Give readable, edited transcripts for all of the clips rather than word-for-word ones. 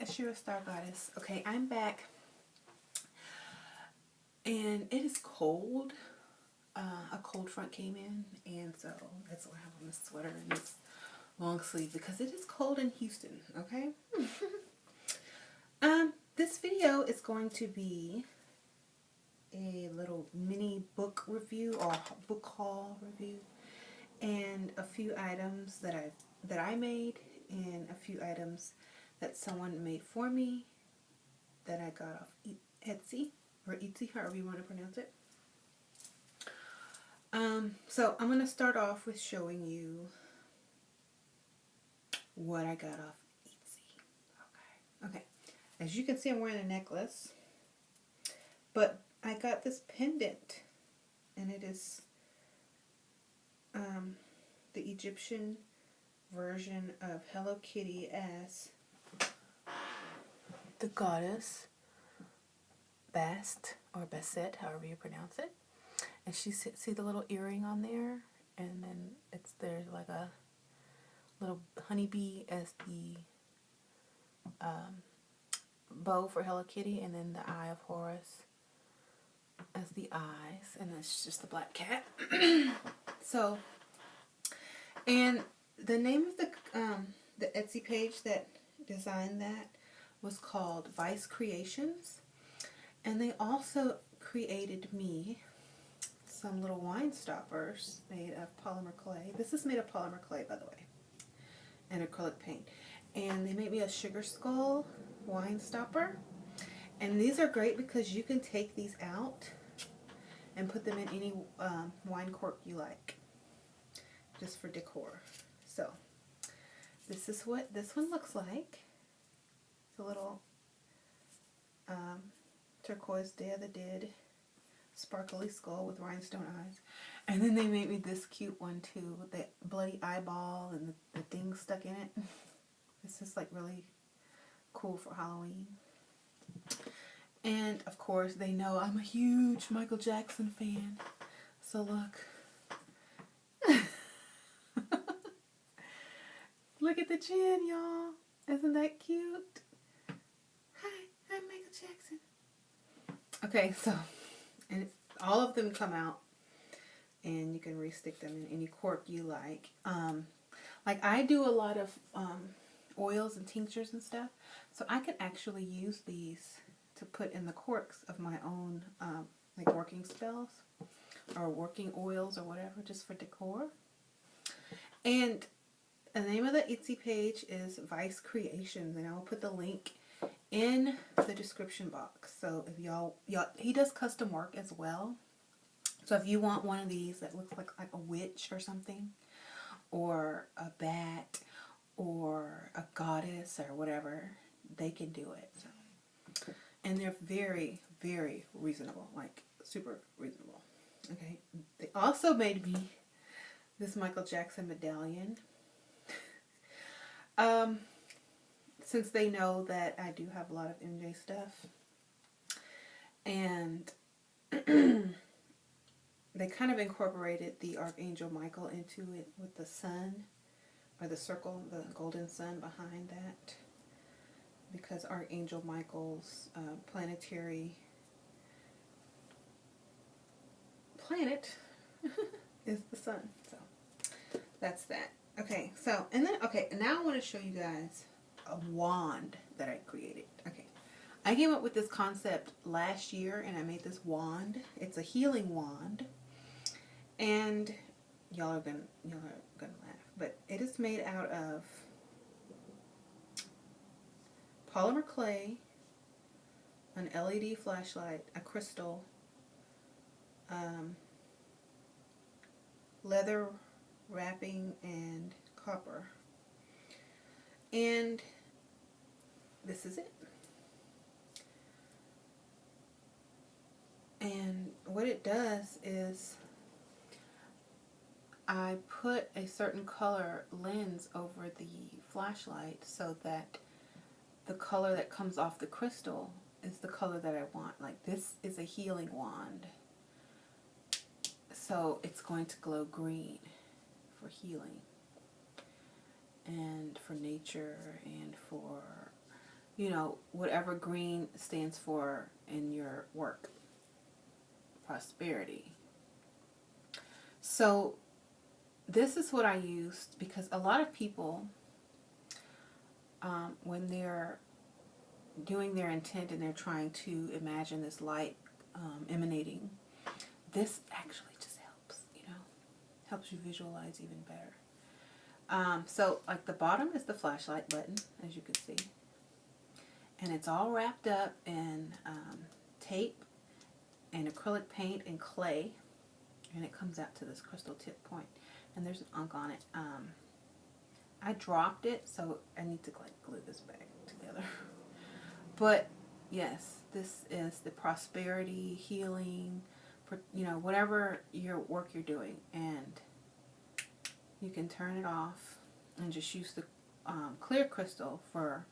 Ashira Star Goddess. Okay, I'm back. And it is cold. A cold front came in, and so that's why I have on this sweater and this long sleeve because it is cold in Houston, okay? This video is going to be a little mini book review or book haul review, and a few items that I made, and a few items that someone made for me that I got off Etsy or Etsy, however you want to pronounce it. So I'm going to start off with showing you what I got off Etsy. Okay. As you can see, I'm wearing a necklace, but I got this pendant, and it is the Egyptian version of Hello Kitty as the goddess Bast or Basset, however you pronounce it. And see the little earring on there, and then there's like a little honeybee as the bow for Hello Kitty, and then the Eye of Horus as the eyes, and it's just the black cat. So, and the name of the Etsy page that designed that was called Vice Creations, and they also created me some little wine stoppers made of polymer clay. This is made of polymer clay, by the way, and acrylic paint. And they made me a sugar skull wine stopper. And these are great because you can take these out and put them in any wine cork you like, just for decor. So this is what this one looks like. It's a little turquoise Day of the Dead sparkly skull with rhinestone eyes. And then they made me this cute one too, with the bloody eyeball and the thing stuck in it. This is like really cool for Halloween. And of course they know I'm a huge Michael Jackson fan, so look. Look at the chin, y'all. Isn't that cute? Hi, I'm Michael Jackson. Okay, so, and all of them come out, and you can restick them in any cork you like. Like I do a lot of oils and tinctures and stuff, so I could actually use these to put in the corks of my own like working spells or working oils or whatever, just for decor. And the name of the Etsy page is Vice Creations, and I will put the link in the description box. So if y'all, he does custom work as well. So if you want one of these that looks like a witch or something, or a bat, or a goddess, or whatever, they can do it. So, and they're very, very reasonable, like super reasonable. Okay. They also made me this Michael Jackson medallion. Since they know that I do have a lot of MJ stuff, and they kind of incorporated the Archangel Michael into it with the sun, or the circle, the golden sun behind that, because Archangel Michael's planetary planet is the sun. So that's that. Okay, so, and then, okay, now I want to show you guys a wand that I created. Okay, I came up with this concept last year, and I made this wand. It's a healing wand, and y'all are gonna laugh, but it is made out of polymer clay, an LED flashlight, a crystal, leather wrapping, and copper. And this is it. And what it does is I put a certain color lens over the flashlight so that the color that comes off the crystal is the color that I want. Like, this is a healing wand, so it's going to glow green for healing and for nature and for you know, whatever green stands for in your work. Prosperity. So this is what I used because a lot of people, when they're doing their intent and they're trying to imagine this light emanating, this actually just helps, you know, helps you visualize even better. So like the bottom is the flashlight button, as you can see, and it's all wrapped up in tape and acrylic paint and clay, and it comes out to this crystal tip point, and there's an unk on it. I dropped it, so I need to like glue this back together. But yes, this is the prosperity, healing, you know, whatever your work you're doing, and you can turn it off and just use the clear crystal for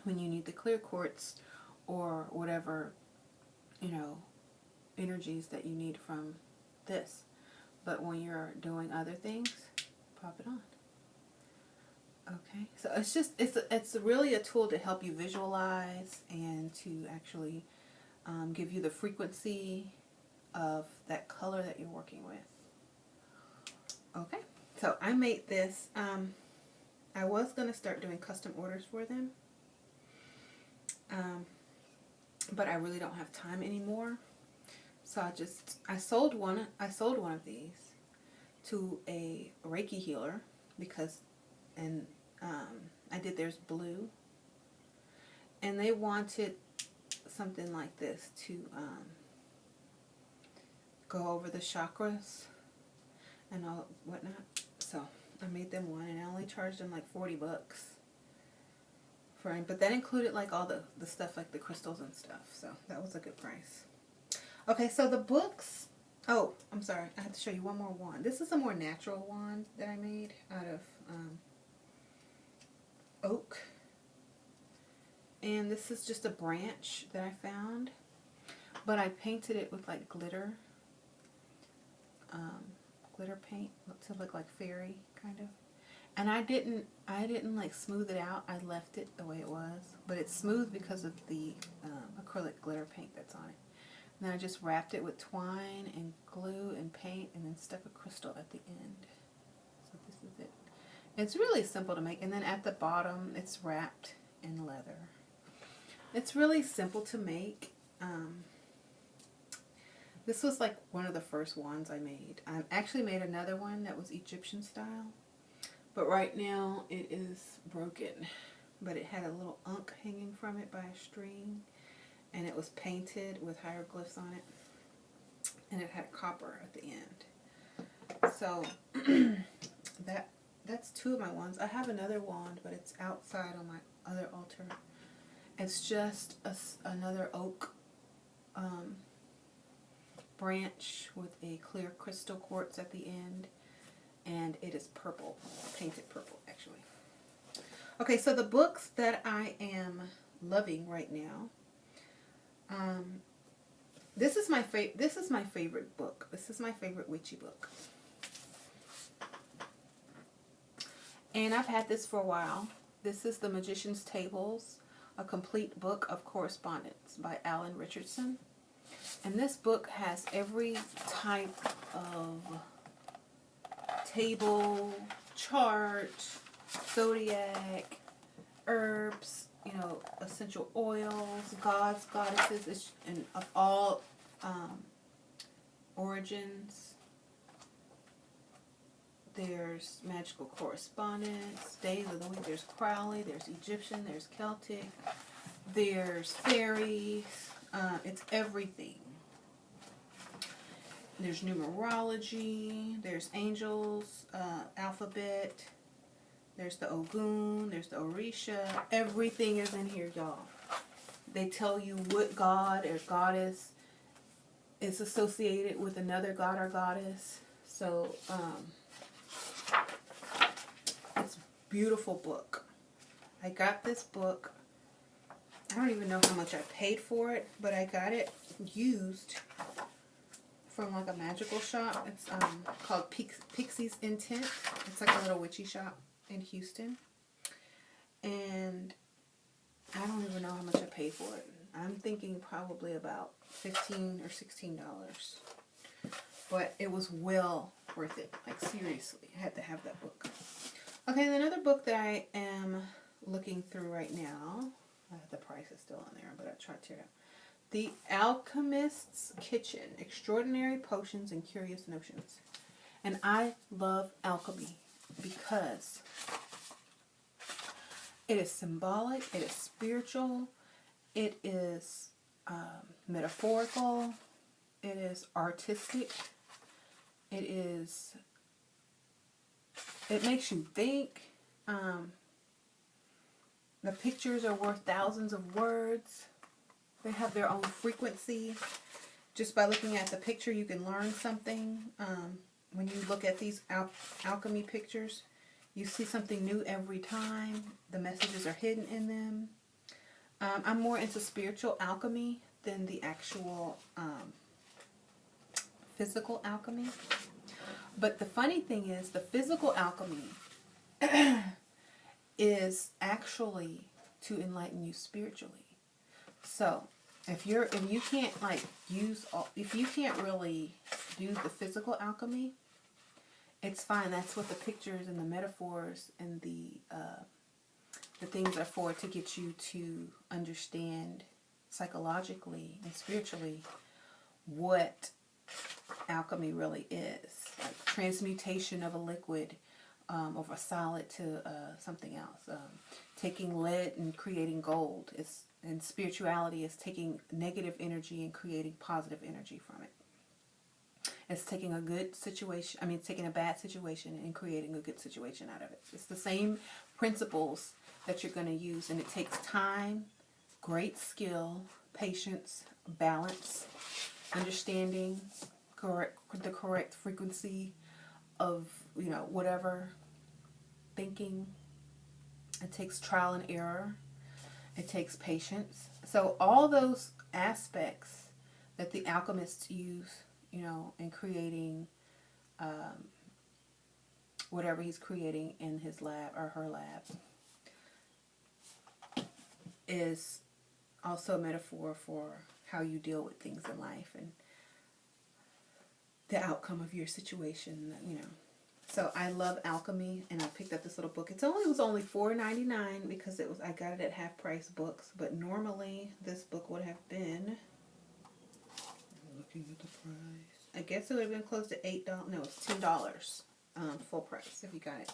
when you need the clear quartz or whatever, you know, energies that you need from this. But when you're doing other things, pop it on. Okay, so it's just, it's really a tool to help you visualize and to actually give you the frequency of that color that you're working with. Okay, so I made this. I was going to start doing custom orders for them, but I really don't have time anymore. So I sold one of these to a Reiki healer because, and I did theirs blue, and they wanted something like this to go over the chakras and all whatnot. So I made them one, and I only charged them like $40 for it, but that included like all the stuff, like the crystals and stuff. So that was a good price. Okay, so the books. Oh, I'm sorry. I have to show you one more wand. This is a more natural wand that I made out of oak, and this is just a branch that I found, but I painted it with like glitter paint to look like fairy kind of, and I didn't like smooth it out. I left it the way it was, but it's smooth because of the acrylic glitter paint that's on it. And then I just wrapped it with twine and glue and paint, and then stuck a crystal at the end. So this is it. It's really simple to make, and then at the bottom it's wrapped in leather. It's really simple to make. This was like one of the first wands I made. I actually made another one that was Egyptian style, but right now it is broken. But it had a little unk hanging from it by a string, and it was painted with hieroglyphs on it, and it had copper at the end. So that's two of my wands. I have another wand, but it's outside on my other altar. It's just another oak branch with a clear crystal quartz at the end, and it is purple, painted purple actually. Okay, so the books that I am loving right now. This is my favorite book. This is my favorite witchy book. And I've had this for a while. This is The Magician's Tables, a complete book of correspondence by Alan Richardson. And this book has every type of table, chart, zodiac, herbs, you know, essential oils, gods, goddesses, and of all origins. There's magical correspondence, days of the week. There's Crowley, there's Egyptian, there's Celtic, there's fairies. It's everything. There's numerology, there's angels, alphabet, there's the Ogun, there's the Orisha. Everything is in here, y'all. They tell you what god or goddess is associated with another god or goddess. So, it's a beautiful book. I got this book. I don't even know how much I paid for it, but I got it used from like a magical shop. It's called Pixie's Intent. It's like a little witchy shop in Houston. And I don't even know how much I paid for it. I'm thinking probably about $15 or $16. But it was well worth it. Like, seriously, I had to have that book. Okay, another book that I am looking through right now. The price is still on there, but I tried to tear it out. The Alchemists Kitchen, Extraordinary Potions and Curious Notions. And I love alchemy because it is symbolic, it is spiritual, it is metaphorical, it is artistic, it makes you think. The pictures are worth thousands of words. They have their own frequency. Just by looking at the picture, you can learn something. When you look at these alchemy pictures, you see something new every time. The messages are hidden in them. I'm more into spiritual alchemy than the actual physical alchemy. But the funny thing is, the physical alchemy is actually to enlighten you spiritually. So if you can't if you can't really do the physical alchemy, it's fine. That's what the pictures and the metaphors and the things are for, to get you to understand psychologically and spiritually what alchemy really is. Like transmutation of a liquid, of a solid to something else. Taking lead and creating gold. And spirituality is taking negative energy and creating positive energy from it. It's taking a good situation, taking a bad situation and creating a good situation out of it. It's the same principles that you're going to use, and it takes time, great skill, patience, balance, understanding, the correct frequency of, whatever, thinking. It takes trial and error. It takes patience. So all those aspects that the alchemists use, in creating whatever he's creating in his lab or her lab, is also a metaphor for how you deal with things in life and the outcome of your situation, So I love alchemy, and I picked up this little book. It was only $4.99 because I got it at Half Price Books, but normally this book would have been, I'm looking at the price, I guess it would have been close to $8. No, it's $10 full price if you got it.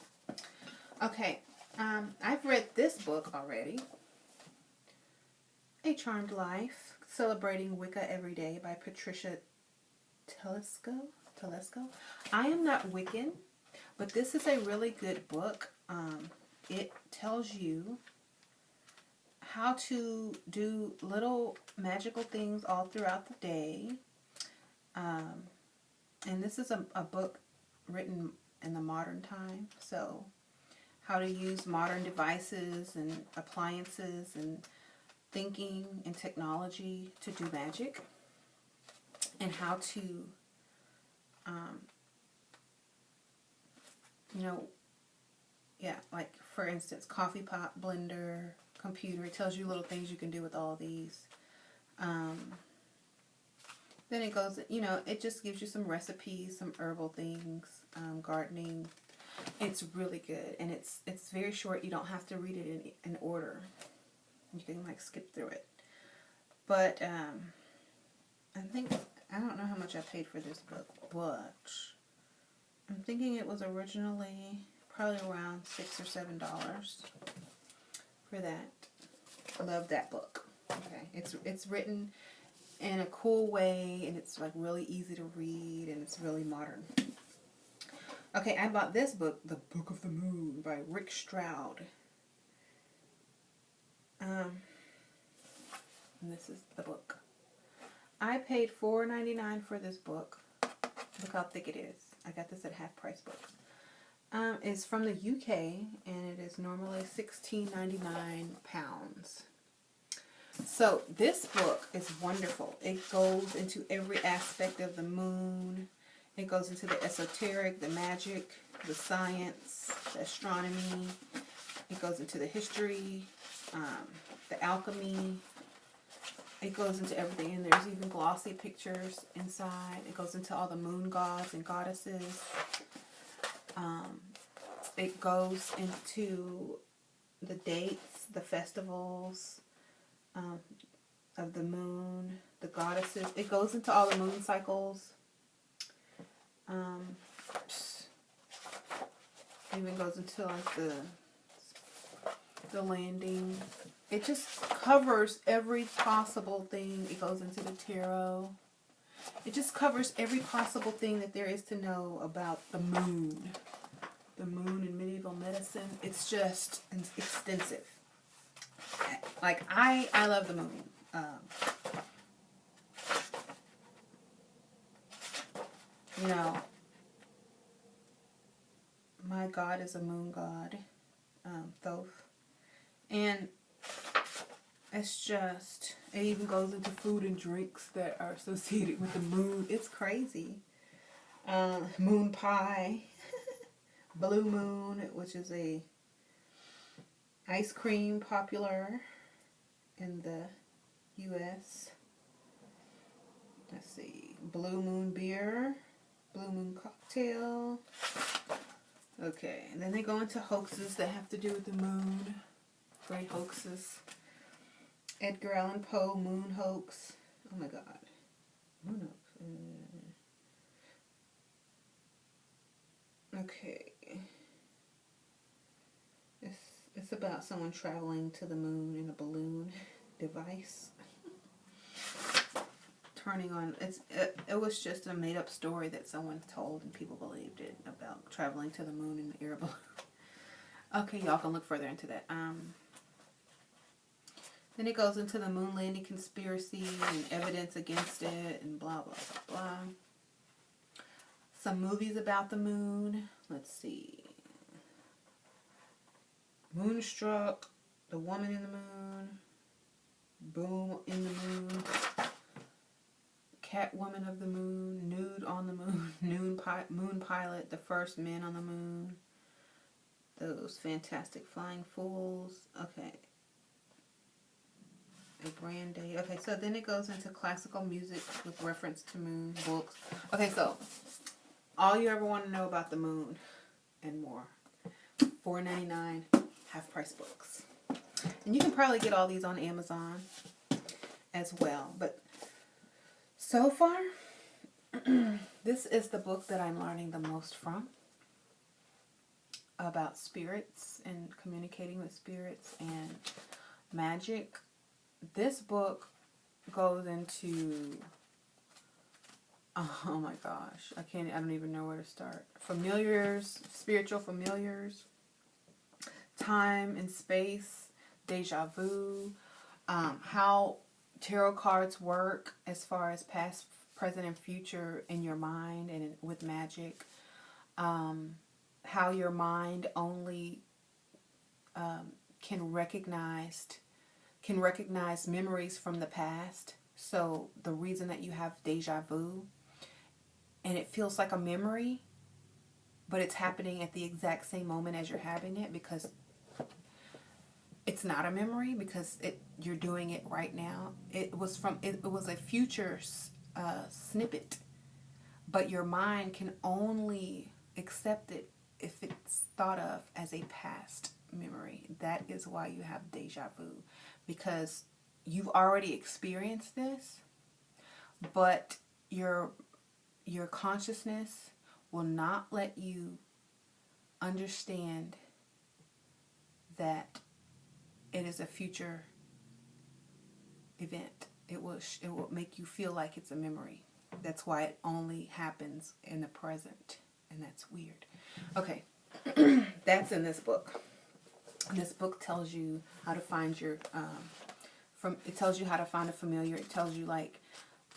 Okay, I've read this book already, A Charmed Life, Celebrating Wicca Every Day by Patricia Telesco. I am not Wiccan, but this is a really good book. It tells you how to do little magical things all throughout the day. And this is a book written in the modern time. So how to use modern devices and appliances and thinking and technology to do magic. And how to like for instance, coffee pot, blender, computer. It tells you little things you can do with all these. Then it goes, it just gives you some recipes, some herbal things, gardening. It's really good, and it's very short. You don't have to read it in order. You can skip through it. But I don't know how much I paid for this book, but I'm thinking it was originally probably around $6 or $7 for that. I love that book. Okay, it's written in a cool way, and it's really easy to read, and it's really modern. Okay, I bought this book, The Book of the Moon by Rick Stroud. And this is the book. I paid $4.99 for this book. Look how thick it is. I got this at Half Price Books. It's from the UK, and it is normally £16.99. So this book is wonderful. It goes into every aspect of the moon. It goes into the esoteric, the magic, the science, the astronomy. It goes into the history. the alchemy. It goes into everything, and there's even glossy pictures inside. It goes into all the moon gods and goddesses. It goes into the dates, the festivals of the moon, the goddesses. It goes into all the moon cycles. Even goes into like the landing. It just covers every possible thing. It goes into the tarot. It just covers every possible thing that there is to know about the moon. The moon in medieval medicine. It's just extensive. Like, I love the moon. You know, my god is a moon god, Thoth. And it's just, it even goes into food and drinks that are associated with the moon. It's crazy. Moon pie. Blue moon, which is a ice cream popular in the U.S. Let's see. Blue moon beer. Blue moon cocktail. Okay, and then they go into hoaxes that have to do with the moon. Great hoaxes. Edgar Allan Poe, moon hoax. Oh my god. Moon hoax. Okay. It's about someone traveling to the moon in a balloon device. Turning on, it was just a made up story that someone told and people believed it, about traveling to the moon in the air balloon. Okay, y'all can look further into that. Then it goes into the moon landing conspiracy and evidence against it and blah blah blah blah. Some movies about the moon. Let's see. Moonstruck, The Woman in the Moon, Boom in the Moon, Catwoman of the Moon, Nude on the Moon, Moon Pilot, The First Men on the Moon, Those Fantastic Flying Fools. Okay. A Brand Day. Okay, so then it goes into classical music with reference to moon books. Okay, so all you ever want to know about the moon and more. $4.99 half-price books. And you can probably get all these on Amazon as well. But so far, this is the book that I'm learning the most from about spirits and communicating with spirits and magic. This book goes into, oh my gosh, I don't even know where to start. Familiars, spiritual familiars, time and space, deja vu, how tarot cards work as far as past, present, and future in your mind and with magic. How your mind only can recognize memories from the past. So the reason that you have deja vu and it feels like a memory, but it's happening at the exact same moment as you're having it, because it's not a memory, because you're doing it right now. It was a future snippet, but your mind can only accept it if it's thought of as a past memory. That is why you have deja vu, because you've already experienced this, but your consciousness will not let you understand that it is a future event. It will make you feel like it's a memory. That's why it only happens in the present, and that's weird. Okay, that's in this book. This book tells you how to find your it tells you how to find a familiar. It tells you like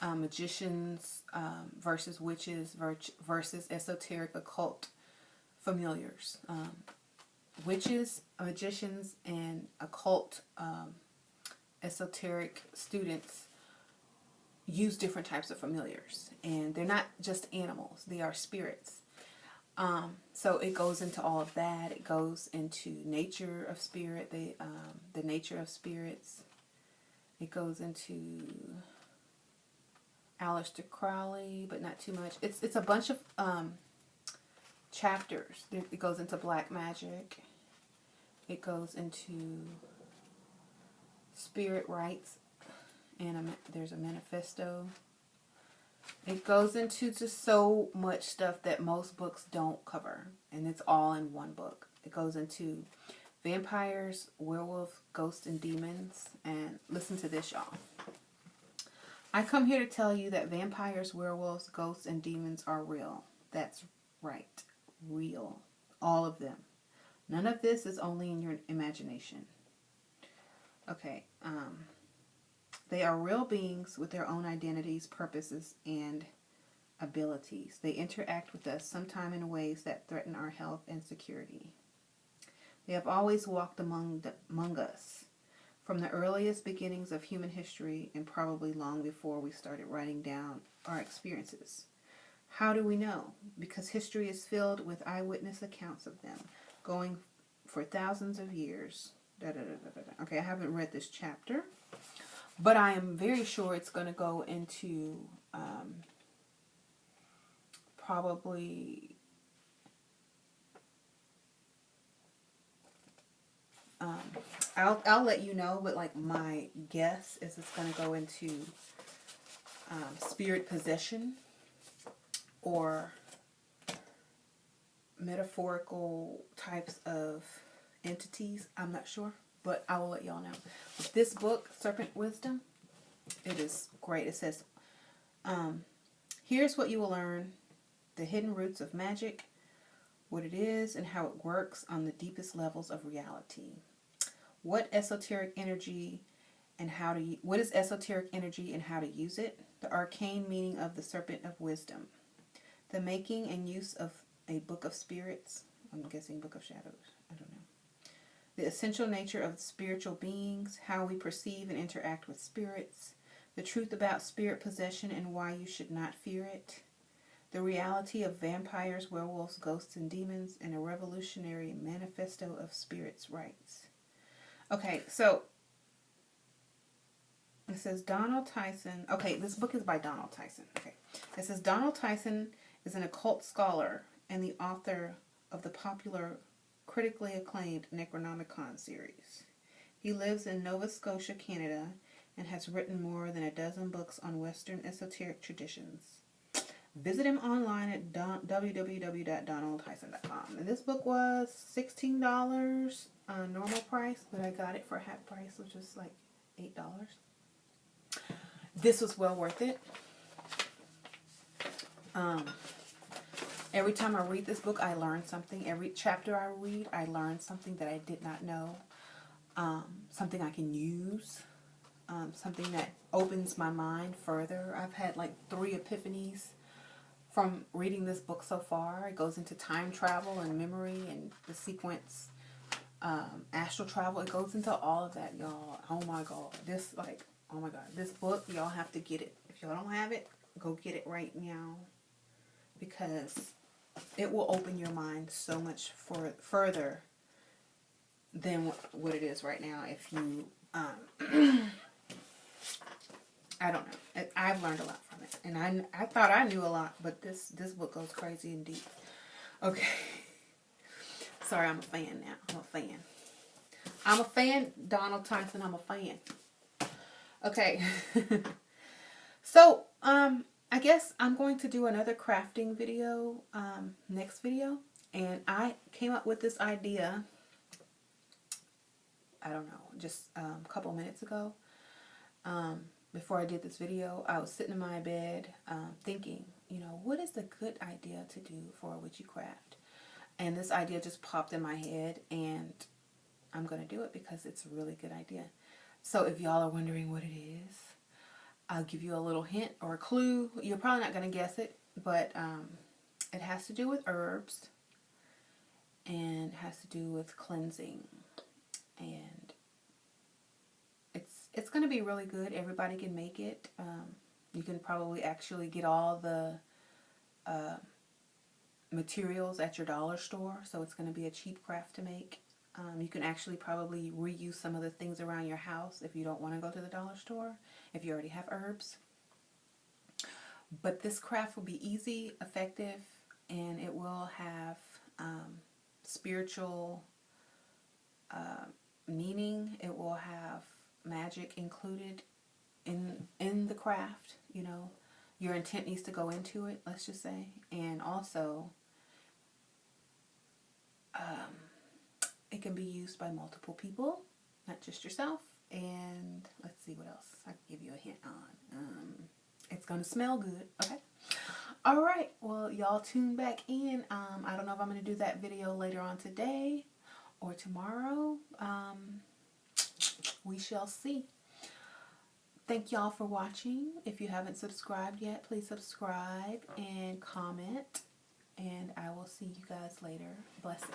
magicians versus witches versus esoteric occult familiars. Witches, magicians, and occult esoteric students use different types of familiars, and they're not just animals, they are spirits. So it goes into all of that. It goes into nature of spirit, the nature of spirits. It goes into Aleister Crowley, but not too much. It's a bunch of chapters. It goes into black magic. It goes into spirit rights, and there's a manifesto. It goes into just so much stuff that most books don't cover, and it's all in one book. It goes into vampires, werewolves, ghosts, and demons. And listen to this, y'all. I come here to tell you that vampires, werewolves, ghosts, and demons are real. That's right. Real. All of them. None of this is only in your imagination. Okay. They are real beings with their own identities, purposes, and abilities. They interact with us sometime in ways that threaten our health and security. They have always walked among us, from the earliest beginnings of human history and probably long before we started writing down our experiences. How do we know? Because history is filled with eyewitness accounts of them, going for thousands of years. Okay, I haven't read this chapter, but I am very sure it's going to go into probably I'll let you know, but like my guess is it's going to go into spirit possession or metaphorical types of entities. I'm not sure, but I will let y'all know. With this book, Serpent Wisdom, it is great. It says, here's what you will learn: the hidden roots of magic, what it is and how it works on the deepest levels of reality. What is esoteric energy and how to use it? The arcane meaning of the Serpent of Wisdom. The making and use of a book of spirits. I'm guessing book of shadows. I don't know. The essential nature of spiritual beings, how we perceive and interact with spirits. The truth about spirit possession and why you should not fear it. The reality of vampires, werewolves, ghosts, and demons, and a revolutionary manifesto of spirits' rights. Okay, so it says Donald Tyson. Okay, this book is by Donald Tyson. Okay, it says Donald Tyson is an occult scholar and the author of the popular, critically acclaimed Necronomicon series. He lives in Nova Scotia, Canada, and has written more than a dozen books on Western esoteric traditions. Visit him online at www.donaldtyson.com. And this book was $16 normal price, but I got it for half price, which is like $8. This was well worth it. Every time I read this book, I learn something. Every chapter I read, I learn something that I did not know. Something I can use. Something that opens my mind further. I've had like 3 epiphanies from reading this book so far. It goes into time travel and memory and the sequence, astral travel. It goes into all of that, y'all. Oh my God. This book, y'all have to get it. If y'all don't have it, go get it right now. Because it will open your mind so much further than what it is right now. If you, I don't know. I've learned a lot from it. And I thought I knew a lot, but this book goes crazy and deep. Okay. Sorry, I'm a fan now. I'm a fan. Donald Tyson, I'm a fan. Okay. So, I guess I'm going to do another crafting video, next video. And I came up with this idea, I don't know, just a couple minutes ago. Before I did this video, I was sitting in my bed thinking, what is the good idea to do for a witchy craft? And this idea just popped in my head, and I'm going to do it because it's a really good idea. So if y'all are wondering what it is, I'll give you a little hint or a clue. You're probably not going to guess it, but it has to do with herbs, and it has to do with cleansing, and it's going to be really good. Everybody can make it. You can probably actually get all the materials at your dollar store, so it's going to be a cheap craft to make. You can actually probably reuse some of the things around your house if you don't want to go to the dollar store, if you already have herbs. But this craft will be easy, effective, and it will have spiritual meaning. It will have magic included in the craft. You know, your intent needs to go into it, let's just say. And also, it can be used by multiple people, not just yourself. And let's see what else I can give you a hint on. It's going to smell good. Okay. All right. Well, y'all tune back in. I don't know if I'm going to do that video later on today or tomorrow. We shall see. Thank y'all for watching. If you haven't subscribed yet, please subscribe and comment. And I will see you guys later. Blessings.